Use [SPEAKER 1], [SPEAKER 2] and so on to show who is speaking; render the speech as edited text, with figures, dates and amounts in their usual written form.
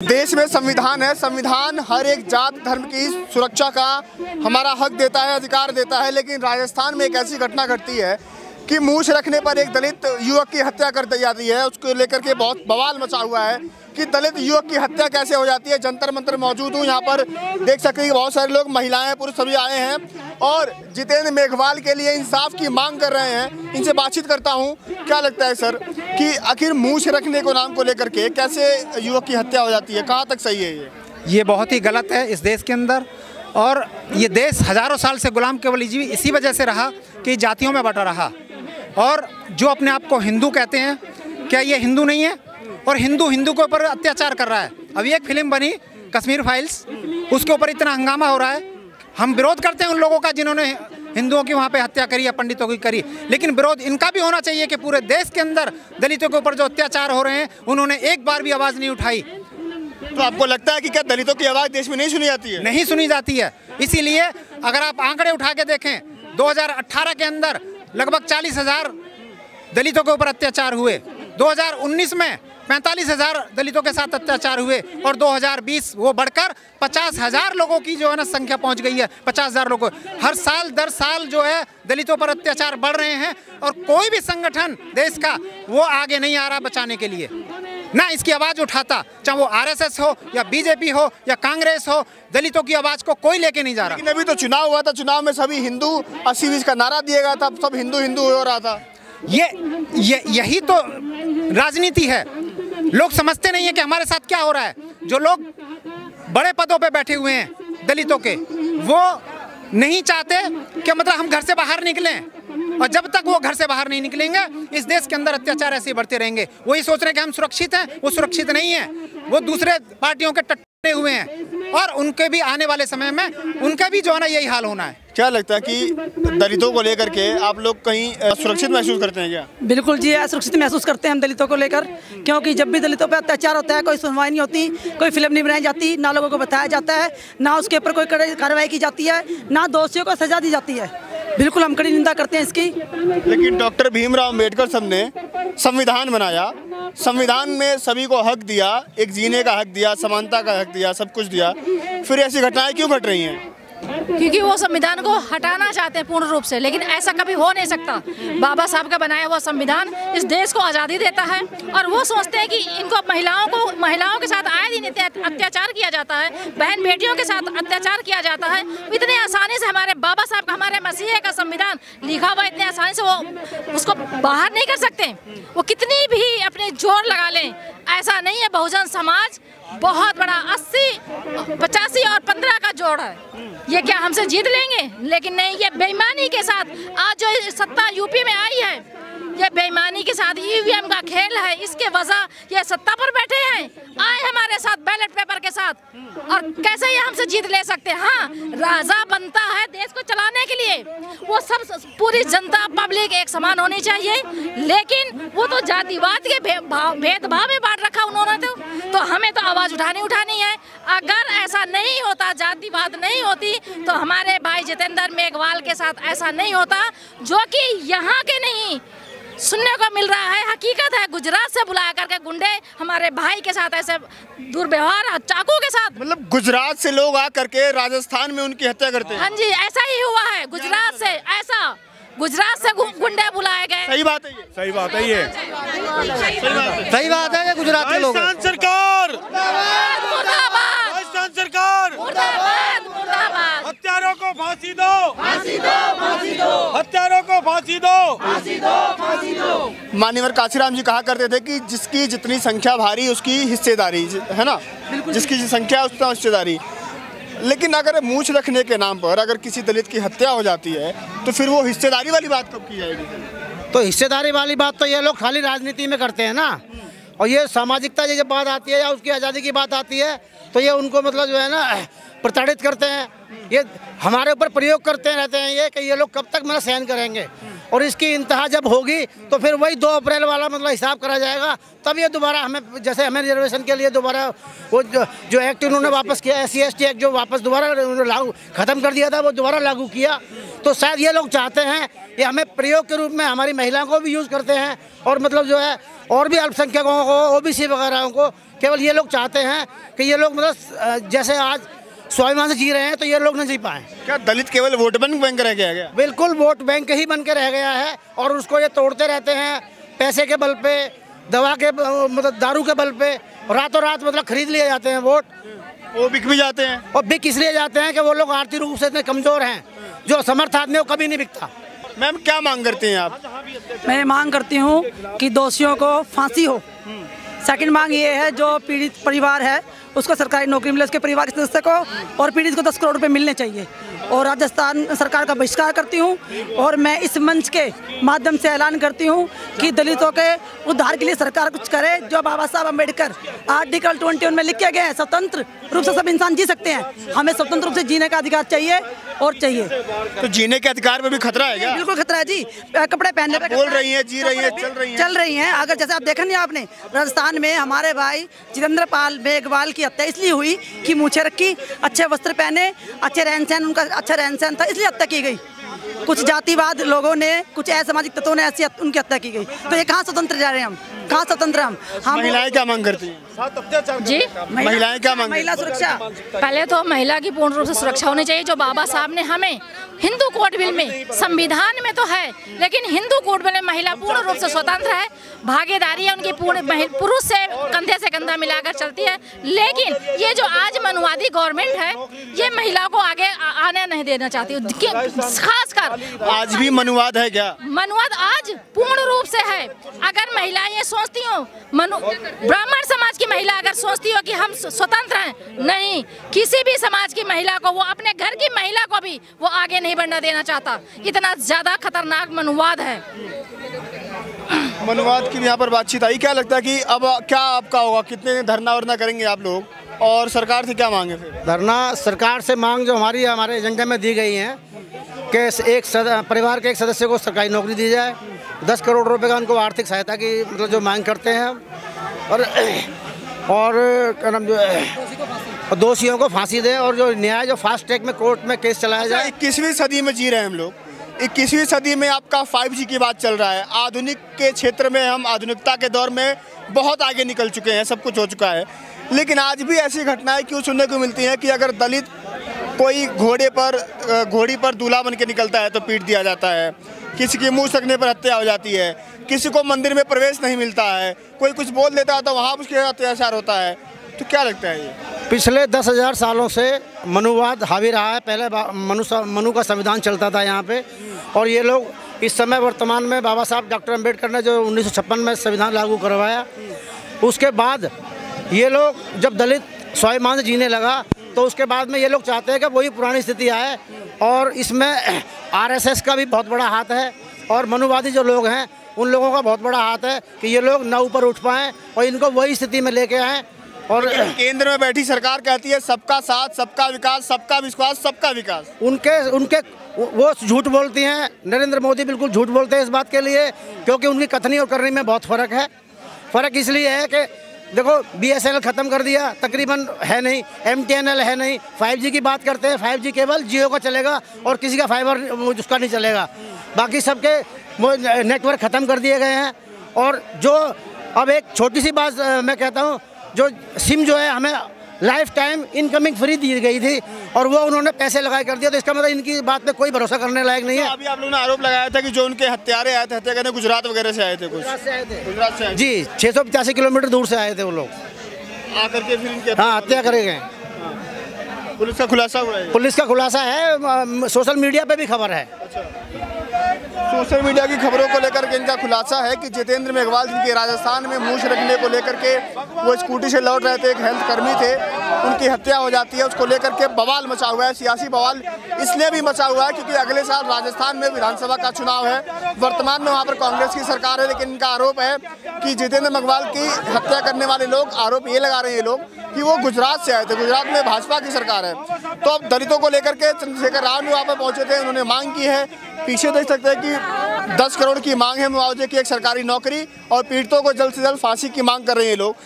[SPEAKER 1] देश में संविधान है। संविधान हर एक जात धर्म की सुरक्षा का हमारा हक देता है, अधिकार देता है। लेकिन राजस्थान में एक ऐसी घटना घटती है कि मूछ रखने पर एक दलित युवक की हत्या कर दी जाती है। उसको लेकर के बहुत बवाल मचा हुआ है कि दलित युवक की हत्या कैसे हो जाती है। जंतर मंतर मौजूद हूँ, यहाँ पर देख सकते हैं कि बहुत सारे लोग, महिलाएं, पुरुष सभी आए हैं और जितेंद्र मेघवाल के लिए इंसाफ की मांग कर रहे हैं। इनसे बातचीत करता हूँ। क्या लगता है सर कि आखिर मूछ रखने को नाम को लेकर के कैसे युवक की हत्या हो जाती है, कहाँ तक सही है
[SPEAKER 2] ये बहुत ही गलत है इस देश के अंदर। और ये देश हजारों साल से गुलाम केवल इसी वजह से रहा कि जातियों में बटा रहा। और जो अपने आप को हिंदू कहते हैं, क्या ये हिंदू नहीं है? और हिंदू के ऊपर अत्याचार कर रहा है। अभी एक फिल्म बनी कश्मीर फाइल्स, उसके ऊपर इतना हंगामा हो रहा है। हम विरोध करते हैं उन लोगों का जिन्होंने हिंदुओं की वहाँ पे हत्या करी या पंडितों की करी, लेकिन विरोध इनका भी होना चाहिए कि पूरे देश के अंदर दलितों के ऊपर जो अत्याचार हो रहे हैं उन्होंने एक बार भी आवाज़ नहीं उठाई।
[SPEAKER 1] तो आपको लगता है कि क्या दलितों की आवाज़ देश में नहीं सुनी जाती है?
[SPEAKER 2] नहीं सुनी जाती है। इसीलिए अगर आप आंकड़े उठा के देखें, 2018 के अंदर लगभग 40,000 दलितों के ऊपर अत्याचार हुए, 2019 में 45,000 दलितों के साथ अत्याचार हुए और 2020 वो बढ़कर 50,000 लोगों की जो है ना संख्या पहुंच गई है। 50,000 लोगों, हर साल दर साल जो है दलितों पर अत्याचार बढ़ रहे हैं और कोई भी संगठन देश का वो आगे नहीं आ रहा बचाने के लिए, ना इसकी आवाज़ उठाता। चाहे वो आरएसएस हो या बीजेपी हो या कांग्रेस हो, दलितों की आवाज़ को कोई लेके नहीं जा रहा।
[SPEAKER 1] लेकिन अभी तो चुनाव हुआ था, चुनाव में सभी हिंदू 80-20 का नारा दिया गया था, सब हिंदू हिंदू हो रहा था।
[SPEAKER 2] यही तो राजनीति है। लोग समझते नहीं है कि हमारे साथ क्या हो रहा है। जो लोग बड़े पदों पे बैठे हुए हैं दलितों के, वो नहीं चाहते कि मतलब हम घर से बाहर निकलें, और जब तक वो घर से बाहर नहीं निकलेंगे इस देश के अंदर अत्याचार ऐसे ही बढ़ते रहेंगे। वही सोच रहे हैं कि हम सुरक्षित हैं, वो सुरक्षित नहीं है। वो दूसरे पार्टियों के टट्टे हुए हैं और उनके भी आने वाले समय में उनका भी जो है ना यही हाल होना है।
[SPEAKER 1] क्या लगता है कि दलितों को लेकर के आप लोग कहीं सुरक्षित महसूस करते हैं क्या?
[SPEAKER 3] बिल्कुल जी, असुरक्षित महसूस करते हैं हम दलितों को लेकर, क्योंकि जब भी दलितों पर अत्याचार होता है कोई सुनवाई नहीं होती, कोई फिल्म नहीं बनाई जाती, ना लोगों को बताया जाता है, ना उसके ऊपर कोई कार्रवाई की जाती है, ना दोषियों को सजा दी जाती है। बिल्कुल हम कड़ी निंदा करते हैं इसकी।
[SPEAKER 1] लेकिन डॉक्टर भीमराव अम्बेडकर साहब ने संविधान बनाया, संविधान में सभी को हक दिया, एक जीने का हक दिया, समानता का हक दिया, सब कुछ दिया, फिर ऐसी घटनाएं क्यों घट रही हैं?
[SPEAKER 4] क्योंकि वो संविधान को हटाना चाहते हैं पूर्ण रूप से, लेकिन ऐसा कभी हो नहीं सकता। बाबा साहब का बनाया हुआ संविधान इस देश को आज़ादी देता है और वो सोचते हैं कि इनको महिलाओं के साथ आए दिन अत्याचार किया जाता है, बहन बेटियों के साथ अत्याचार किया जाता है। इतने आसानी से हमारे बाबा साहब का, हमारे मसीह का संविधान लिखा हुआ, इतने आसानी से वो उसको बाहर नहीं कर सकते। वो कितनी भी अपने जोर लगा लें, ऐसा नहीं है। बहुजन समाज बहुत बड़ा 80, 85 और 15 का जोड़ है। ये क्या हमसे जीत लेंगे? लेकिन नहीं, ये बेईमानी के साथ आज जो सत्ता यूपी में आई है, ये बेईमानी के साथ ईवीएम का खेल है। इसके वजह ये सत्ता पर बैठे हैं, आए हमारे साथ बैलेट पेपर के साथ, और कैसे ये हमसे जीत ले सकते हैं? हाँ, राजा बनता है देश को चलाने के लिए, वो सब पूरी जनता पब्लिक एक समान होनी चाहिए। लेकिन वो तो जातिवाद के भेदभाव में बांट रखा उन्होंने, तो हमें तो आवाज़ उठानी है। अगर ऐसा नहीं होता, जातिवाद नहीं होती, तो हमारे भाई जितेंद्र मेघवाल के साथ ऐसा नहीं होता, जो कि यहाँ के नहीं सुनने को मिल रहा है। हकीकत है, गुजरात से बुला करके गुंडे हमारे भाई के साथ ऐसे दुर्व्यवहार चाकू के साथ,
[SPEAKER 1] मतलब गुजरात से लोग आ करके राजस्थान में उनकी हत्या करते हैं।
[SPEAKER 4] हाँ जी, ऐसा ही हुआ है। गुजरात से गुंडे बुलाए गए।
[SPEAKER 1] सही बात है ये,
[SPEAKER 5] सही बात है ये,
[SPEAKER 2] सही बात है। गुजरात के लोग,
[SPEAKER 5] राजस्थान सरकार,
[SPEAKER 4] मुर्दाबाद,
[SPEAKER 5] राजस्थान सरकार,
[SPEAKER 4] मुर्दाबाद, मुर्दाबाद।
[SPEAKER 5] हत्यारों को फांसी दो, फांसी दो, फांसी दो, हत्यारों को फांसी दो, फांसी दो, फांसी दो।
[SPEAKER 1] मान्यवर काशीराम जी कहा करते थे कि जिसकी जितनी संख्या भारी उसकी हिस्सेदारी, है ना, जिसकी संख्या उतना हिस्सेदारी। लेकिन अगर मूछ रखने के नाम पर अगर किसी दलित की हत्या हो जाती है तो फिर वो हिस्सेदारी वाली बात कब की जाएगी?
[SPEAKER 6] तो हिस्सेदारी वाली बात तो ये लोग खाली राजनीति में करते हैं ना, और ये सामाजिकता जब बात आती है या उसकी आज़ादी की बात आती है तो ये उनको मतलब जो है ना प्रताड़ित करते हैं। ये हमारे ऊपर प्रयोग करते रहते हैं ये कि ये लोग कब तक मतलब सहन करेंगे, और इसकी इंतहा जब होगी तो फिर वही 2 अप्रैल वाला मतलब हिसाब करा जाएगा। तब ये दोबारा हमें, जैसे हमें रिजर्वेशन के लिए दोबारा वो जो एक्ट उन्होंने वापस किया, SC ST एक्ट जो वापस दोबारा लागू ख़त्म कर दिया था, वो दोबारा लागू किया। तो शायद ये लोग चाहते हैं ये हमें प्रयोग के रूप में हमारी महिलाओं को भी यूज़ करते हैं, और मतलब जो है और भी अल्पसंख्यकों को, OBC वगैरह को केवल ये लोग चाहते हैं कि ये लोग मतलब जैसे आज स्वाभिमान से जी रहे हैं तो ये लोग नहीं जी पाए।
[SPEAKER 1] क्या दलित केवल वोट बैंक बन के रह गया क्या?
[SPEAKER 6] बिल्कुल वोट बैंक ही बन के रह गया है और उसको ये तोड़ते रहते हैं पैसे के बल पे, दवा के मतलब दारू के बल पे, रातों रात मतलब खरीद लिए जाते हैं वोट।
[SPEAKER 1] वो बिक भी जाते हैं।
[SPEAKER 6] और बिक इसलिए जाते हैं कि वो लोग आर्थिक रूप से इतने कमजोर हैं, जो समर्थ आदमी वो कभी नहीं बिकता।
[SPEAKER 1] मैम क्या मांग करती हैं आप?
[SPEAKER 3] मैं मांग करती हूँ कि दोषियों को फांसी हो। सेकंड मांग ये है, जो पीड़ित परिवार है उसको सरकारी नौकरी मिले, उसके परिवार के सदस्य को, और पीड़ित को 10 करोड़ रुपए मिलने चाहिए। और राजस्थान सरकार का बहिष्कार करती हूँ और मैं इस मंच के माध्यम से ऐलान करती हूँ कि दलितों के उद्धार के लिए सरकार कुछ करे। जो बाबा साहब अम्बेडकर आर्टिकल 21 में लिखे गए हैं, स्वतंत्र रूप से सब इंसान जी सकते हैं, हमें स्वतंत्र रूप से जीने का अधिकार चाहिए और चाहिए।
[SPEAKER 1] तो जीने के अधिकार में भी खतरा है क्या?
[SPEAKER 3] बिल्कुल खतरा है जी। कपड़े पहनने पे
[SPEAKER 1] बोल रही हैं, जी रही हैं, चल रही हैं।
[SPEAKER 3] अगर जैसे आप देखा नहीं आपने, राजस्थान में हमारे भाई जितेंद्र पाल मेघवाल की हत्या इसलिए हुई कि मूछें रखी, अच्छे वस्त्र पहने, अच्छे रहन सहन, उनका अच्छा रहन सहन था, इसलिए हत्या की गई। कुछ जातिवाद लोगों ने, कुछ असामाजिक तत्वों ने ऐसी उनकी हत्या की गई। तो ये कहाँ स्वतंत्र जा रहे हैं हम? कहाँ स्वतंत्र हम?
[SPEAKER 1] महिलाएं क्या मांग करती हैं
[SPEAKER 4] जी?
[SPEAKER 1] महिलाएं क्या मांग?
[SPEAKER 3] महिला सुरक्षा।
[SPEAKER 4] पहले तो महिला की पूर्ण रूप से सुरक्षा होनी चाहिए। जो बाबा साहब ने हमें हिंदू कोड बिल में, संविधान में तो है, लेकिन हिंदू कोड बिल में महिला पूर्ण रूप से स्वतंत्र है, भागीदारी है उनकी पूर्ण, पुरुष से कंधे से कंधा मिलाकर चलती है। लेकिन ये जो आज मनुवादी गवर्नमेंट है, ये महिलाओं को आगे आने नहीं देना चाहती। खासकर
[SPEAKER 1] आज भी मनुवाद है क्या?
[SPEAKER 4] मनुवाद आज पूर्ण रूप से है। अगर महिलाएं ये सोचती हो, ब्राह्मण समाज की महिला अगर सोचती हो कि हम स्वतंत्र हैं, नहीं, किसी भी समाज की महिला को, वो अपने घर की महिला को भी वो आगे नहीं बढ़ना देना चाहता। इतना ज्यादा खतरनाक मनुवाद है।
[SPEAKER 1] मनुवाद की यहाँ पर बातचीत आई। क्या लगता है कि अब क्या आपका होगा? कितने धरना वरना करेंगे आप लोग, और सरकार से क्या मांगे फिर?
[SPEAKER 6] धरना सरकार से मांग जो हमारे एजेंडा में दी गई है कि एक परिवार के एक सदस्य को सरकारी नौकरी दी जाए, 10 करोड़ रुपए का उनको आर्थिक सहायता की मतलब जो मांग करते हैं, और क्या नाम, जो दोषियों को फांसी दे, और जो न्याय जो फास्ट ट्रैक में कोर्ट में केस चलाया जाए।
[SPEAKER 1] 21वीं सदी में जी रहे हैं हम लोग। 21वीं सदी में आपका 5G की बात चल रहा है। आधुनिक के क्षेत्र में हम आधुनिकता के दौर में बहुत आगे निकल चुके हैं, सब कुछ हो चुका है, लेकिन आज भी ऐसी घटनाएं क्यों सुनने को मिलती हैं कि अगर दलित कोई घोड़ी पर दूल्हा बन के निकलता है तो पीट दिया जाता है, किसी की मुंह सकने पर हत्या हो जाती है, किसी को मंदिर में प्रवेश नहीं मिलता है, कोई कुछ बोल देता है तो वहाँ उसके अत्याचार होता है। तो क्या लगता है ये?
[SPEAKER 6] पिछले 10,000 सालों से मनुवाद हावी रहा है। पहले मनु का संविधान चलता था यहाँ पे, और ये लोग इस समय वर्तमान में बाबा साहब डॉक्टर अम्बेडकर ने जो 1956 में संविधान लागू करवाया, उसके बाद ये लोग जब दलित स्वाभिमान से जीने लगा तो उसके बाद में ये लोग चाहते हैं कि वही पुरानी स्थिति आए, और इसमें RSS का भी बहुत बड़ा हाथ है, और मनुवादी जो लोग हैं उन लोगों का बहुत बड़ा हाथ है कि ये लोग न ऊपर उठ पाएँ और इनको वही स्थिति में लेके आएँ। और
[SPEAKER 1] केंद्र में बैठी सरकार कहती है सबका साथ, सबका विकास, सबका विश्वास, सबका विकास।
[SPEAKER 6] उनके वो झूठ बोलती हैं। नरेंद्र मोदी बिल्कुल झूठ बोलते हैं इस बात के लिए, क्योंकि उनकी कथनी और करनी में बहुत फ़र्क है। फ़र्क इसलिए है कि देखो, BSNL ख़त्म कर दिया, तकरीबन है नहीं, MTNL है नहीं, 5G की बात करते हैं, 5G केवल जियो का चलेगा और किसी का फाइबर उसका नहीं चलेगा, बाकी सबके वो नेटवर्क ख़त्म कर दिए गए हैं। और जो अब एक छोटी सी बात मैं कहता हूँ, जो सिम जो है हमें लाइफ टाइम इनकमिंग फ्री दी गई थी, और वो उन्होंने पैसे लगाए कर दिया, तो इसका मतलब इनकी बात पे कोई भरोसा करने लायक नहीं है।
[SPEAKER 1] तो अभी आप लोगों ने आरोप लगाया था कि जो उनके हत्यारे आए थे, हत्या करने गुजरात वगैरह से आए थे,
[SPEAKER 6] गुजरात से आए थे
[SPEAKER 1] जी,
[SPEAKER 6] 685 किलोमीटर दूर से आए थे वो लोग,
[SPEAKER 1] आकर के फिर इनके
[SPEAKER 6] हत्या करे गए।
[SPEAKER 1] पुलिस का खुलासा हुआ है?
[SPEAKER 6] पुलिस का खुलासा है, सोशल मीडिया पे भी खबर है।
[SPEAKER 1] सोशल मीडिया की खबरों को लेकर के इनका खुलासा है कि जितेंद्र मेघवाल, जिनके राजस्थान में मूछ रखने को लेकर के वो स्कूटी से लौट रहे थे, एक हेल्थ कर्मी थे, उनकी हत्या हो जाती है। उसको लेकर के बवाल मचा हुआ है। सियासी बवाल इसलिए भी मचा हुआ है क्योंकि अगले साल राजस्थान में विधानसभा का चुनाव है। वर्तमान में वहाँ पर कांग्रेस की सरकार है, लेकिन इनका आरोप है कि जितेंद्र मेघवाल की हत्या करने वाले लोग, आरोप ये लगा रहे हैं ये लोग कि वो गुजरात से आए थे, गुजरात में भाजपा की सरकार है। तो अब दलितों को लेकर के चंद्रशेखर राव वहाँ पर पहुँचे थे, उन्होंने मांग की है, पीछे देख सकते हैं कि 10 करोड़ की मांग है मुआवजे की, एक सरकारी नौकरी, और पीड़ितों को जल्द से जल्द फांसी की मांग कर रहे हैं ये लोग।